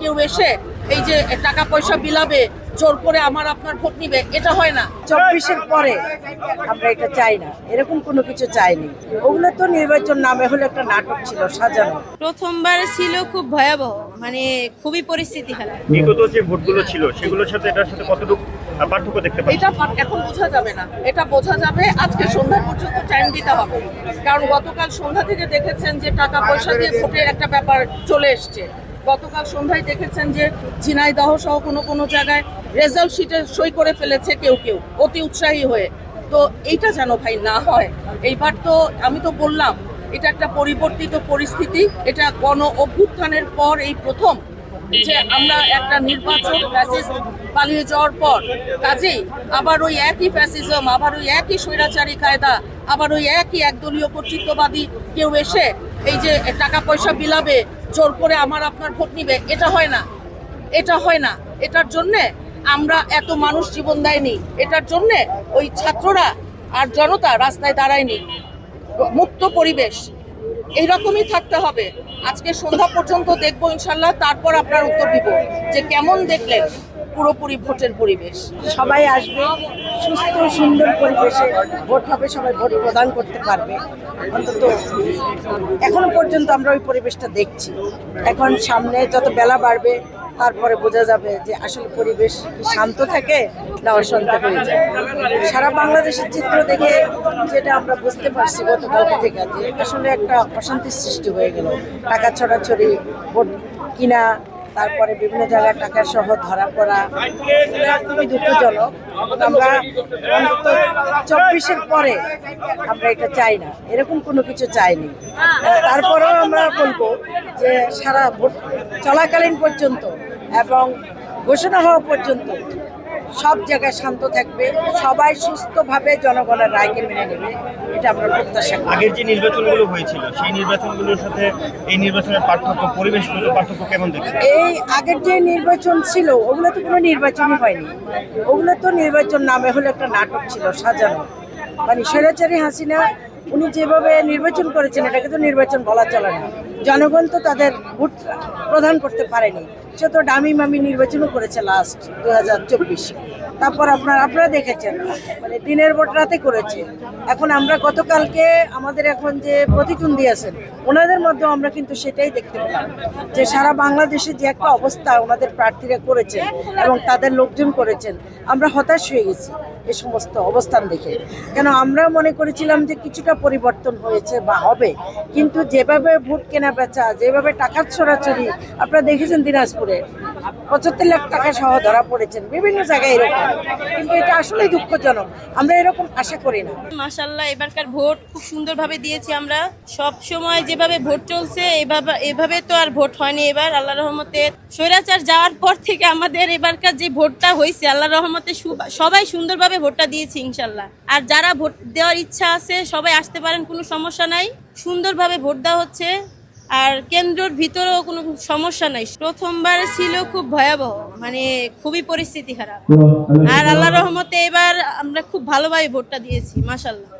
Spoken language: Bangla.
কেউ এসে এই যে টাকা পয়সা বিলাবে, জোর করে আমার আপনার ভোট নিবে, এটা হয় না। 24-এর পরে আমরা এটা চাই না, এরকম কোনো কিছু চাইনি। ওগুলো তো নির্বাচন নামে হলো একটা নাটক ছিল সাজানো। প্রথমবার ছিল খুব ভয়াবহ, মানে খুবই পরিস্থিতি খারাপ। বিগত যে ভোটগুলো ছিল সেগুলোর সাথে এটার সাথে কতটুকু পার্থক্য দেখতে পাচ্ছেন? এটা এখন বোঝা যাবে না, এটা বোঝা যাবে আজকে সন্ধ্যা পর্যন্ত টাইম দিতে হবে। কারণ গতকাল সন্ধ্যা থেকে দেখেছেন যে টাকা পয়সা দিয়ে ভোটের একটা ব্যাপার চলে এসছে। গতকাল সন্ধ্যায় দেখেছেন যে ঝিনাইদহ সহ কোনো জায়গায় রেজাল্ট শিটে সই করে ফেলেছে কেউ কেউ অতি উৎসাহী হয়ে। তো এইটা যেন ভাই না হয়। এইবার তো আমি তো বললাম এটা একটা পরিবর্তিত পরিস্থিতি, এটা গণ অভ্যুত্থানের পর এই প্রথম যে আমরা একটা নির্বাচন ফ্যাসিস্ট পালিয়ে যাওয়ার পর, কাজেই আবার ওই একই ফ্যাসিজম, আবার ওই একই স্বৈরাচারী কায়দা, আবার ওই একই একদলীয় কর্তৃত্ববাদী কেউ এসে এই যে টাকা পয়সা বিলাবে, জোর করে আমার আপনার ভোট নিবে, এটা হয় না, এটা হয় না। এটার জন্যে আমরা এত মানুষ জীবন দেয়নি, এটার জন্যে ওই ছাত্ররা আর জনতা রাস্তায় দাঁড়ায়নি। মুক্ত পরিবেশ এইরকমই থাকতে হবে। আজকে সন্ধ্যা পর্যন্ত দেখবো ইনশাল্লাহ, তারপর আপনার উত্তর দিব যে কেমন দেখলেন পুরোপুরি ভোটের পরিবেশ। সবাই আসবে, সুস্থ সুন্দর পরিবেশে ভোট হবে, সবাই ভোট প্রদান করতে পারবে। অন্তত এখনো পর্যন্ত আমরা ওই পরিবেশটা দেখছি। এখন সামনে যত বেলা বাড়বে তারপরে বোঝা যাবে যে আসলে পরিবেশ কি শান্ত থাকে না অশান্ত হয়ে যায়। সারা বাংলাদেশের চিত্র দেখে যেটা আমরা বুঝতে পারছি গতকালকে থেকে, যে আসলে একটা অশান্তির সৃষ্টি হয়ে গেল। টাকা ছড়াছড়ি, ভোট কিনা, তারপরে বিভিন্ন জায়গায় টাকা সহ ধরা পড়া, খুবই দুঃখজনক। আমরা অন্তত 24-এর পরে আমরা এটা চাই না, এরকম কোনো কিছু চাইনি। তারপরেও আমরা বলবো যে সারা ভোট চলাকালীন পর্যন্ত এবং ঘোষণা হওয়া পর্যন্ত সব জায়গায় শান্ত থাকবে, সবাই সুস্থভাবে জনগণের রায়কে মেনে নেবে, এটা আমরা প্রত্যাশা করি। আগের যে নির্বাচনগুলো হয়েছিল সেই নির্বাচনগুলোর সাথে এই নির্বাচনের পার্থক্য, পরিবেশগত পার্থক্য কেমন দেখছেন? এই আগের যে নির্বাচন ছিল ওগুলো তো কোনো নির্বাচনই হয়নি। ওগুলো তো নির্বাচন নামে হলো একটা নাটক ছিল সাজানো। মানে স্বৈরাচারী হাসিনা উনি যেভাবে নির্বাচন করেছেন এটাকে তো নির্বাচন বলা চলে না। জনগণ তো তাদের ভোট প্রদান করতে পারেনি, সে তো ডামি মামি নির্বাচনও করেছে লাস্ট 2024। তারপর আপনারা দেখেছেন মানে দিনের ভোট রাতে করেছে। এখন আমরা গতকালকে আমাদের এখন যে প্রতিদ্বন্দ্বী আছেন ওনাদের মধ্যে আমরা কিন্তু সেটাই দেখতে পেলাম যে সারা বাংলাদেশে যে একটা অবস্থা ওনাদের প্রার্থীরা করেছেন এবং তাদের লোকজন করেছেন, আমরা হতাশ হয়ে গেছি এই সমস্ত অবস্থান দেখে। কেন আমরা মনে করেছিলাম যে কিছুটা পরিবর্তন হয়েছে বা হবে, কিন্তু যেভাবে ভোট কেনা বেচা, যেভাবে টাকার ছড়াছড়ি আপনারা দেখেছেন দিনাজপুরে 75 লাখ টাকা সহ ধরা পড়েছেন, বিভিন্ন জায়গায় এরকম, কিন্তু এটা আসলেই দুঃখজনক। আমরা এরকম আশা করি না। মাশাআল্লাহ, এবারকার ভোট খুব সুন্দরভাবে দিয়েছি আমরা। সব সময় যেভাবে ভোট চলছে এভাবে তো আর ভোট হয়নি এবার, আল্লাহর রহমতে। স্বৈরাচার যাওয়ার পর থেকে আমাদের এবারকার যে ভোটটা হয়েছে আল্লাহর রহমতে সবাই সুন্দরভাবে ভোটটা দিয়েছি ইনশাল্লাহ। আর যারা ভোট দেওয়ার ইচ্ছা আছে সবাই আসতে পারেন, কোনো সমস্যা নাই। সুন্দরভাবে ভোট দেওয়া হচ্ছে, আর কেন্দ্রের ভিতরেও কোনো সমস্যা নাই। প্রথমবার ছিল খুব ভয়াবহ, মানে খুবই পরিস্থিতি খারাপ। আর আল্লাহর রহমতে এবার আমরা খুব ভালোভাবে ভোটটা দিয়েছি মাশাআল্লাহ।